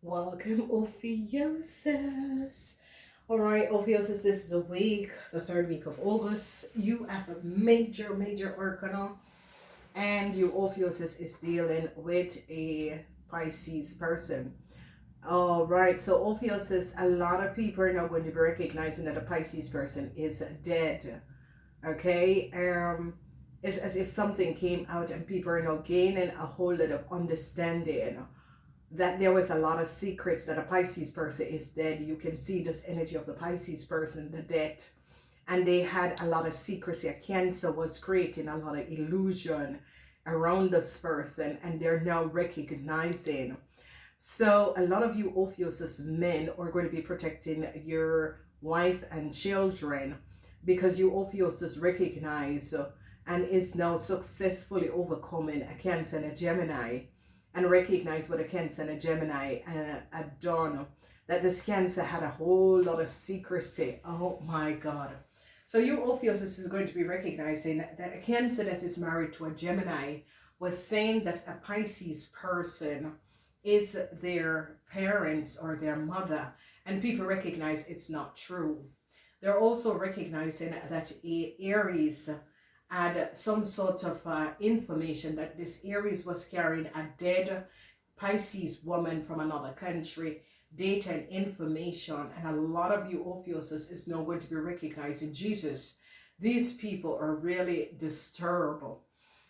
Welcome, Ophiuchus. All right, Ophiuchus, this is a week, the third week of August. You have a major arcana, and you, Ophiuchus, is dealing with a Pisces person. All right, so Ophiuchus, a lot of people are now going to be recognizing that a Pisces person is dead. Okay, it's as if something came out and people are now gaining a whole lot of understanding that there was a lot of secrets that a Pisces person is dead. You can see this energy of the Pisces person, the dead. And they had a lot of secrecy. A Cancer was creating a lot of illusion around this person, and they're now recognizing. So a lot of you Ophiuchus men are going to be protecting your wife and children because you Ophiuchus recognize and is now successfully overcoming a Cancer and a Gemini, and recognize what a Cancer and a Gemini had done. That this Cancer had a whole lot of secrecy. Oh my God. So you Ophiuchus is going to be recognizing that a Cancer that is married to a Gemini was saying that a Pisces person is their parents or their mother, and people recognize it's not true. They're also recognizing that Aries had some sort of information that this Aries was carrying a dead Pisces woman from another country, data and information, and a lot of you Ophiuchus is now going to be recognizing Jesus. These people are really disturbed.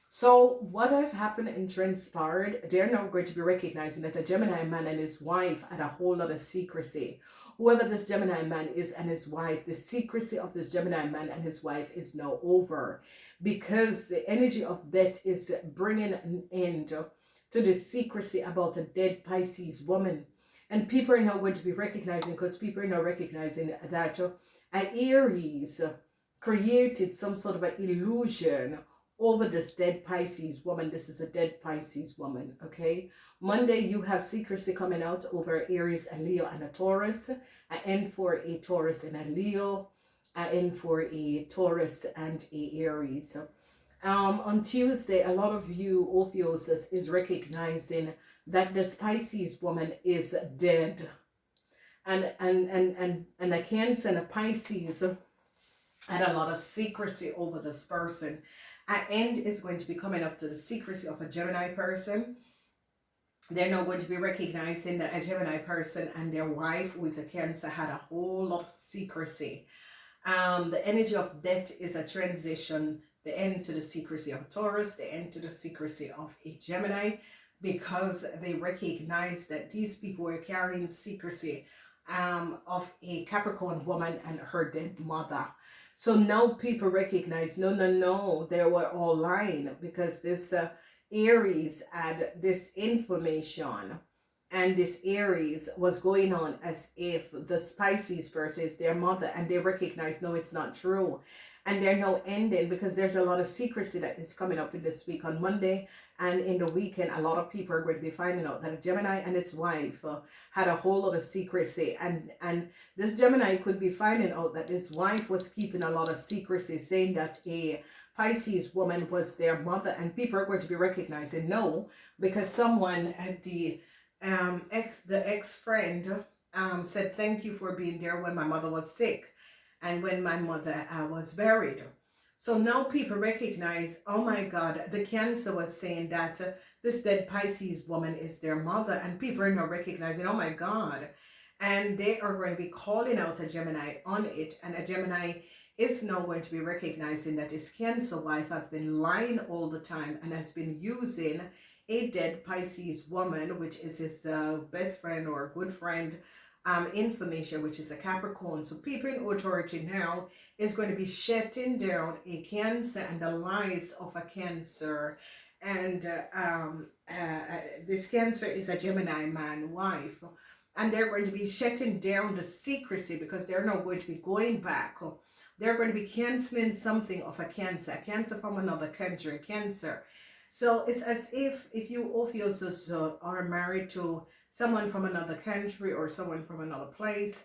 So what has happened and transpired, they're now going to be recognizing that a Gemini man and his wife had a whole lot of secrecy. Whoever this Gemini man is and his wife, the secrecy of this Gemini man and his wife is now over, because the energy of death is bringing an end to the secrecy about a dead Pisces woman. And people are now going to be recognizing, because people are now recognizing that an Aries created some sort of an illusion over this dead Pisces woman. This is a dead Pisces woman, okay? Monday, you have secrecy coming out over Aries and Leo and a Taurus. An end for a Taurus and a Leo. An end for a Taurus and a Aries. On Tuesday, a lot of you Ophiuchus is recognizing that this Pisces woman is dead. And a Cancer and a Pisces had a lot of secrecy over this person. An end is going to be coming up to the secrecy of a Gemini person. They're now going to be recognizing that a Gemini person and their wife, who is a Cancer, had a whole lot of secrecy. The energy of death is a transition, the end to the secrecy of a Taurus, the end to the secrecy of a Gemini, because they recognize that these people were carrying secrecy of a Capricorn woman and her dead mother. So now people recognize, no, they were all lying, because this Aries had this information, and this Aries was going on as if the Pisces person is their mother, and they recognize, no, it's not true. And they're now ending, because there's a lot of secrecy that is coming up in this week on Monday. And in the weekend, a lot of people are going to be finding out that a Gemini and its wife had a whole lot of secrecy. And this Gemini could be finding out that his wife was keeping a lot of secrecy, saying that a Pisces woman was their mother. And people are going to be recognizing, no, because someone at the ex-friend said, thank you for being there when my mother was sick and when my mother was buried. So now people recognize, oh my God, the Cancer was saying that this dead Pisces woman is their mother, and people are now recognizing, oh my God. And they are going to be calling out a Gemini on it, and a Gemini is now going to be recognizing that his Cancer wife have been lying all the time and has been using a dead Pisces woman, which is his best friend or good friend, information, which is a Capricorn. So people in authority now is going to be shutting down a Cancer and the lies of a Cancer. And this Cancer is a Gemini man wife, and they're going to be shutting down the secrecy, because they're now going to be going back. They're going to be canceling something of a Cancer from another country, Cancer. So it's as if you Ophiuchus are married to someone from another country or someone from another place,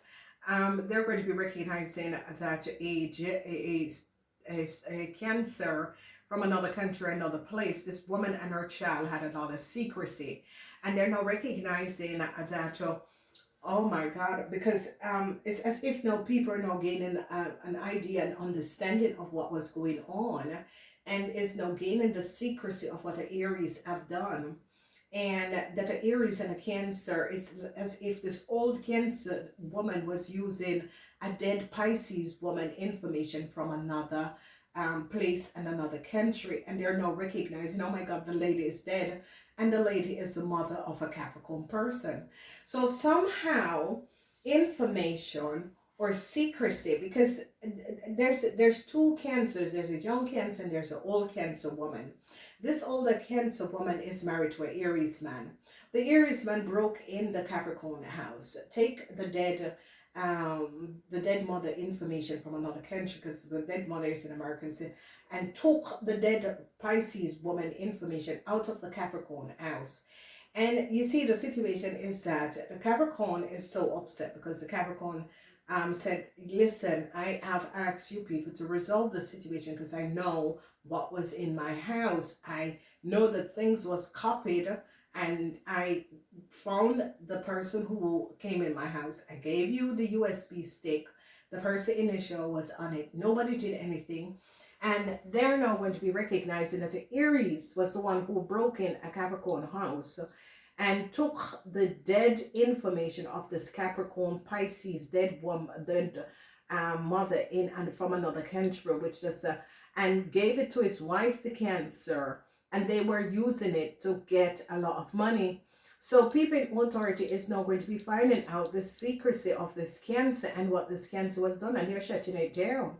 they're going to be recognizing that a Cancer from another country, another place, this woman and her child had a lot of secrecy. And they're now recognizing that, oh my God, because it's as if now people are now gaining an idea and understanding of what was going on, and is now gaining the secrecy of what the Aries have done. And that the Aries and a Cancer is as if this old Cancer woman was using a dead Pisces woman information from another place and another country, and they're now recognizing, oh my God, the lady is dead, and the lady is the mother of a Capricorn person. So somehow information or secrecy, because there's two Cancers. There's a young Cancer and there's an old Cancer woman. This older Cancer woman is married to an Aries man. The Aries man broke in the Capricorn house, take the dead mother information from another country, because the dead mother is in America, and took the dead Pisces woman information out of the Capricorn house. And you see, the situation is that the Capricorn is so upset because the Capricorn said, listen, I have asked you people to resolve the situation because I know what was in my house. I know that things was copied, and I found the person who came in my house. I gave you the USB stick. The person initial was on it. Nobody did anything. And they're now going to be recognizing that the Aries was the one who broke in a Capricorn house and took the dead information of this Capricorn Pisces dead woman, dead mother in and from another country, which is and gave it to his wife, the Cancer, and they were using it to get a lot of money. So people in authority is now going to be finding out the secrecy of this Cancer and what this Cancer was done, and they're shutting it down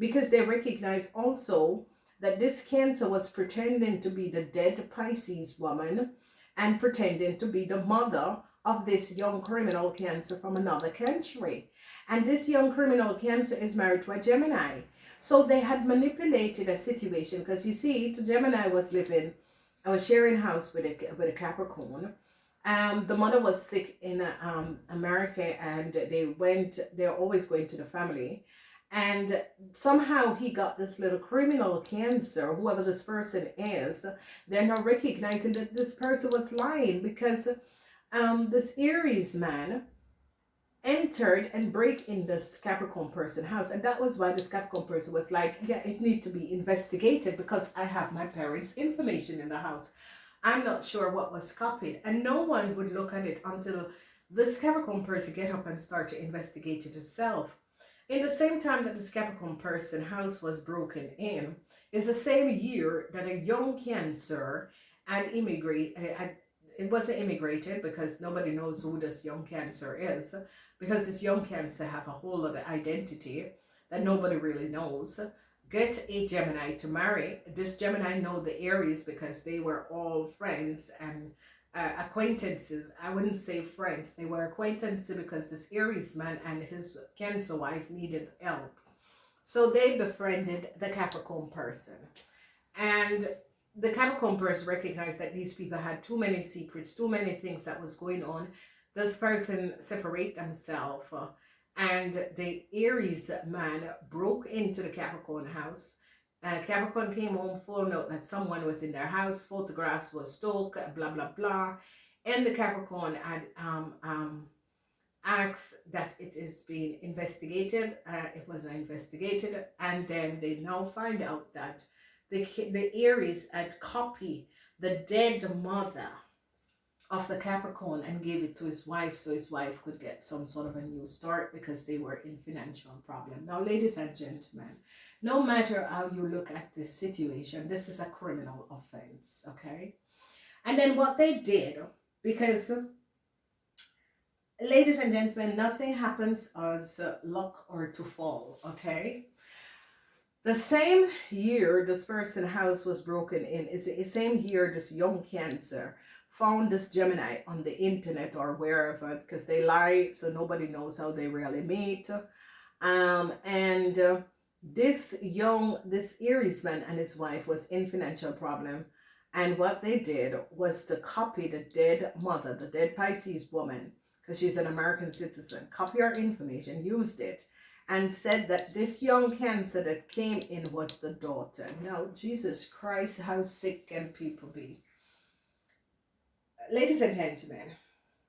because they recognize also that this Cancer was pretending to be the dead Pisces woman and pretending to be the mother of this young criminal Cancer from another country. And this young criminal Cancer is married to a Gemini. So they had manipulated a situation, because you see, the Gemini was living, I was sharing house with a Capricorn. The mother was sick in America, and they're always going to the family. And somehow he got this little criminal Cancer, whoever this person is. They're now recognizing that this person was lying, because this Aries man entered and break in this Capricorn person house, and that was why this Capricorn person was like, yeah, it needs to be investigated because I have my parents' information in the house. I'm not sure what was copied, and no one would look at it until this Capricorn person get up and start to investigate it itself. In the same time that this Capricorn person house was broken in is the same year that a young Cancer had it wasn't immigrated, because nobody knows who this young Cancer is, because this young Cancer have a whole other identity that nobody really knows. Get a Gemini to marry. This Gemini know the Aries because they were all friends and acquaintances. I wouldn't say friends. They were acquaintances because this Aries man and his Cancer wife needed help. So they befriended the Capricorn person. And the Capricorn person recognized that these people had too many secrets, too many things that was going on. This person separate themselves, and the Aries man broke into the Capricorn house. Capricorn came home, found out that someone was in their house, photographs was took, blah, blah, blah. And the Capricorn had asked that it is being investigated. It was not investigated. And then they now find out that the Aries had copied the dead mother of the Capricorn and gave it to his wife, so his wife could get some sort of a new start, because they were in financial problem. Now, ladies and gentlemen, no matter how you look at this situation, this is a criminal offense, okay? And then what they did, because ladies and gentlemen, nothing happens as luck or to fall, okay? The same year this person's house was broken in is the same year this young Cancer found this Gemini on the internet or wherever, because they lie, so nobody knows how they really meet. This Aries man and his wife was in financial problem, and what they did was to copy the dead mother, the dead Pisces woman, because she's an American citizen, copy her information, used it, and said that this young Cancer that came in was the daughter. Now, Jesus Christ, how sick can people be? ladies and gentlemen,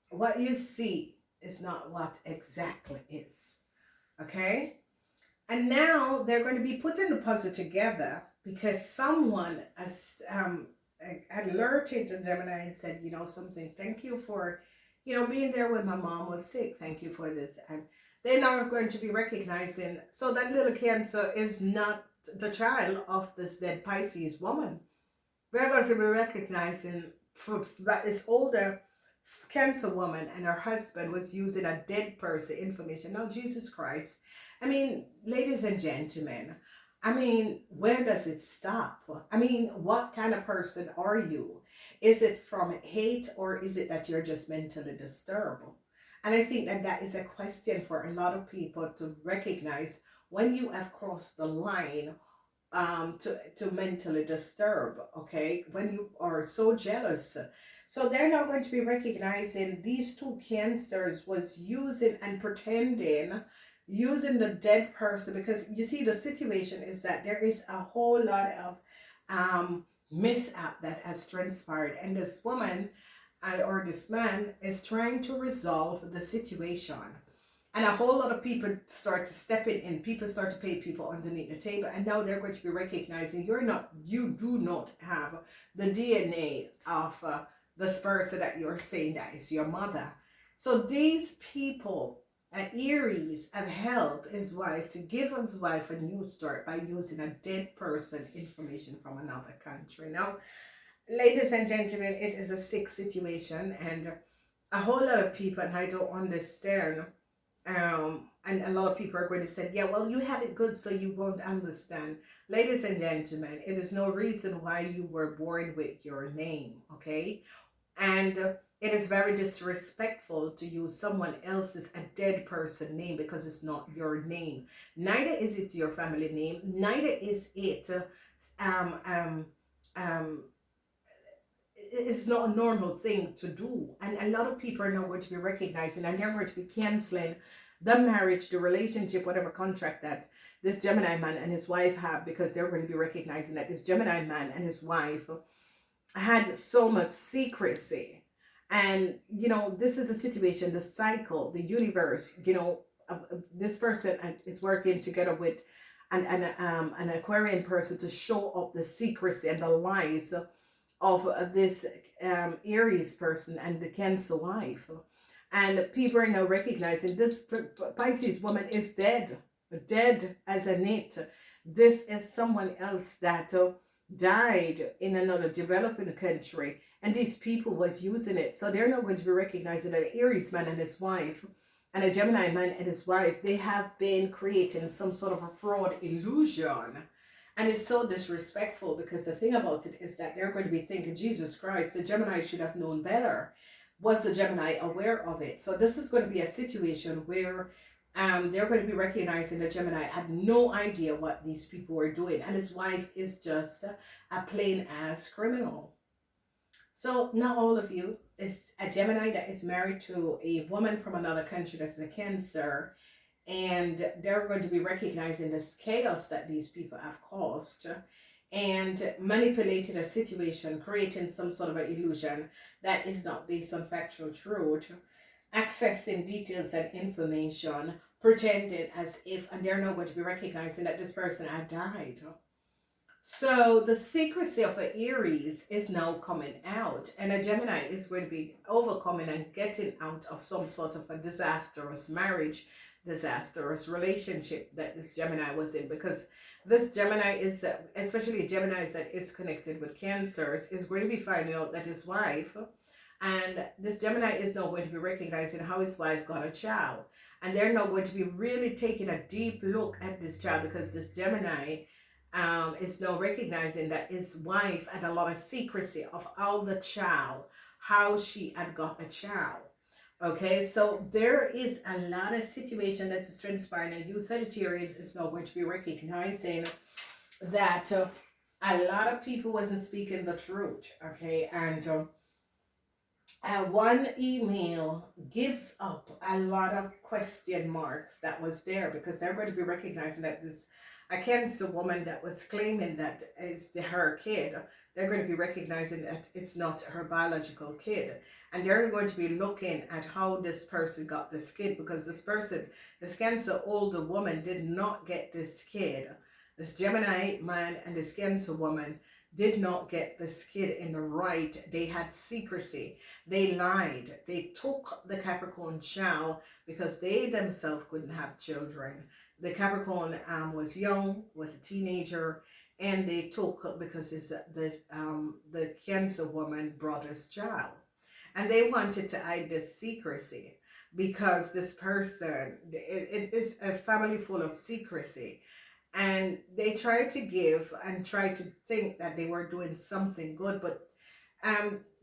what you see is not what exactly is. Okay? And now they're going to be putting the puzzle together because someone has alerted the Gemini and said, you know, something, thank you for, you know, being there when my mom was sick. Thank you for this. And they're now going to be recognizing, so that little Cancer is not the child of this dead Pisces woman. We're going to be recognizing that this older Cancer woman and her husband was using a dead person information. Now, Jesus Christ. I mean, ladies and gentlemen, I mean, where does it stop? I mean, what kind of person are you? Is it from hate, or is it that you're just mentally disturbed? And I think that that is a question for a lot of people to recognize when you have crossed the line to mentally disturb, okay, when you are so jealous. So they're not going to be recognizing these two Cancers was using and pretending, using the dead person, because you see the situation is that there is a whole lot of mishap that has transpired, and this woman or this man is trying to resolve the situation. And a whole lot of people start to step in. People start to pay people underneath the table. And now they're going to be recognizing you do not have the DNA of this person that you're saying that is your mother. So these people, Aries, have helped his wife to give his wife a new start by using a dead person information from another country. Now, ladies and gentlemen, it is a sick situation, and a whole lot of people, and I don't understand, and a lot of people are going to say, yeah, well, you have it good, so you won't understand. Ladies and gentlemen, it is no reason why you were born with your name, okay? And it is very disrespectful to use someone else's a dead person name because it's not your name. Neither is it your family name. Neither is it um um um it's not a normal thing to do. And a lot of people are now going to be recognizing, and they're going to be canceling the marriage, the relationship, whatever contract that this Gemini man and his wife have, because they're going to be recognizing that this Gemini man and his wife had so much secrecy. And, you know, this is a situation, the cycle, the universe, you know, this person is working together with an Aquarian person to show up the secrecy and the lies of this Aries person and the Cancer wife. And people are now recognizing this Pisces woman is dead, dead as a it. This is someone else that died in another developing country, and these people was using it. So they're not going to be recognizing that an Aries man and his wife and a Gemini man and his wife, they have been creating some sort of a fraud illusion. And it's so disrespectful, because the thing about it is that they're going to be thinking, Jesus Christ, the Gemini should have known better. Was the Gemini aware of it? So this is going to be a situation where they're going to be recognizing that Gemini had no idea what these people were doing, and his wife is just a plain ass criminal. So not all of you is a Gemini that is married to a woman from another country that's a Cancer, and they're going to be recognizing this chaos that these people have caused and manipulating a situation, creating some sort of an illusion that is not based on factual truth, accessing details and information, pretending as if, and they're not going to be recognizing that this person had died. So the secrecy of an Aries is now coming out, and a Gemini is going to be overcoming and getting out of some sort of a disastrous marriage, disastrous relationship that this Gemini was in, because this Gemini is, especially Geminis that is connected with Cancers, is going to be finding out that his wife, and this Gemini is now going to be recognizing how his wife got a child, and they're now going to be really taking a deep look at this child, because this Gemini is now recognizing that his wife had a lot of secrecy of how she had got a child. Okay, so there is a lot of situation that's transpiring, and you, Sagittarius, is now going to be recognizing that a lot of people wasn't speaking the truth. Okay, and one email gives up a lot of question marks that was there, because they're going to be recognizing that this a cancer woman that was claiming that it's her kid, they're going to be recognizing that it's not her biological kid. And they're going to be looking at how this person got this kid, because this person, this cancer older woman, did not get this kid. This Gemini man and this cancer woman did not get this kid in the right. They had secrecy. They lied. They took the Capricorn child because they themselves couldn't have children. The Capricorn was young, was a teenager, and they took because the Cancer woman brought his child, and they wanted to hide this secrecy because this person, it is a family full of secrecy, and they tried to give and tried to think that they were doing something good, but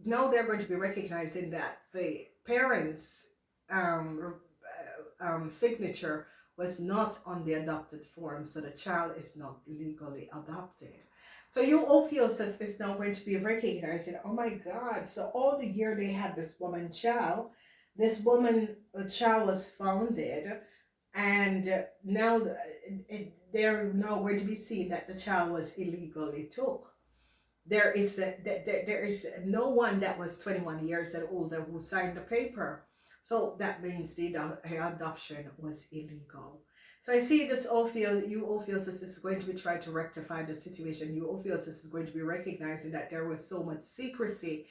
now they're going to be recognizing that the parents' signature was not on the adopted form, so the child is not legally adopted. So you Ophiuchus is now going to be recognizing, oh my God, so all the year they had this woman child, this woman child was founded, and now they're now going to be seeing that the child was illegally took. There is no one that was 21 years and older who signed the paper. So that means the adoption was illegal. So I see this Ophiuchus is going to be trying to rectify the situation. You Ophiuchus is going to be recognizing that there was so much secrecy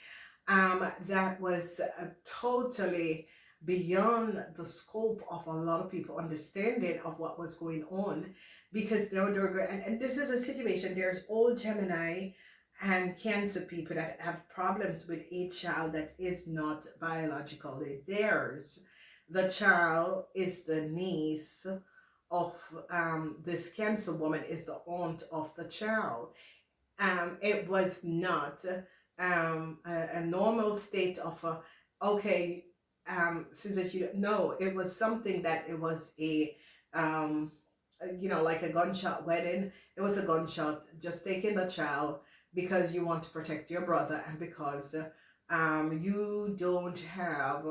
that was totally beyond the scope of a lot of people understanding of what was going on, because and this is a situation, there's all Gemini and Cancer people that have problems with a child that is not biologically theirs. The child is the niece of this Cancer woman, is the aunt of the child. It was not a normal state of okay, since that you know, it was something that it was a like a gunshot wedding. It was a gunshot, just taking the child because you want to protect your brother, and because you don't have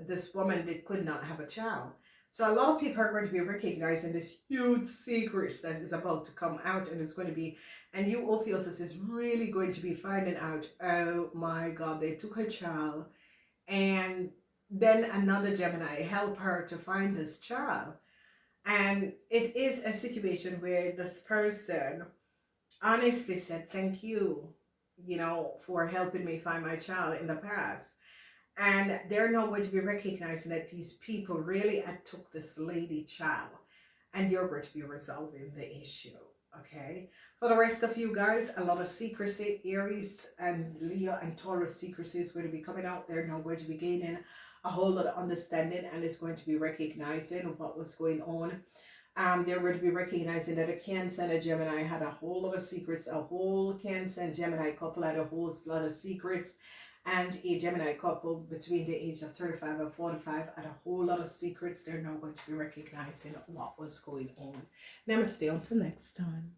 this woman that could not have a child. So a lot of people are going to be recognizing this huge secret that is about to come out, and it's going to be, and you Ophiuchus is really going to be finding out, oh my God, they took her child, and then another Gemini help her to find this child. And it is a situation where this person honestly said, thank you, for helping me find my child in the past. And they're now going to be recognizing that these people really took this lady child, and you're going to be resolving the issue. Okay, for the rest of you guys, a lot of secrecy. Aries and Leo and Taurus secrecy is going to be coming out. They're now going to be gaining a whole lot of understanding, and it's going to be recognizing what was going on. They're going to be recognizing that a Cancer and a Gemini had a whole lot of secrets. A whole Cancer and Gemini couple had a whole lot of secrets, and a Gemini couple between the age of 35 and 45 had a whole lot of secrets. They're now going to be recognizing what was going on. Namaste, until next time.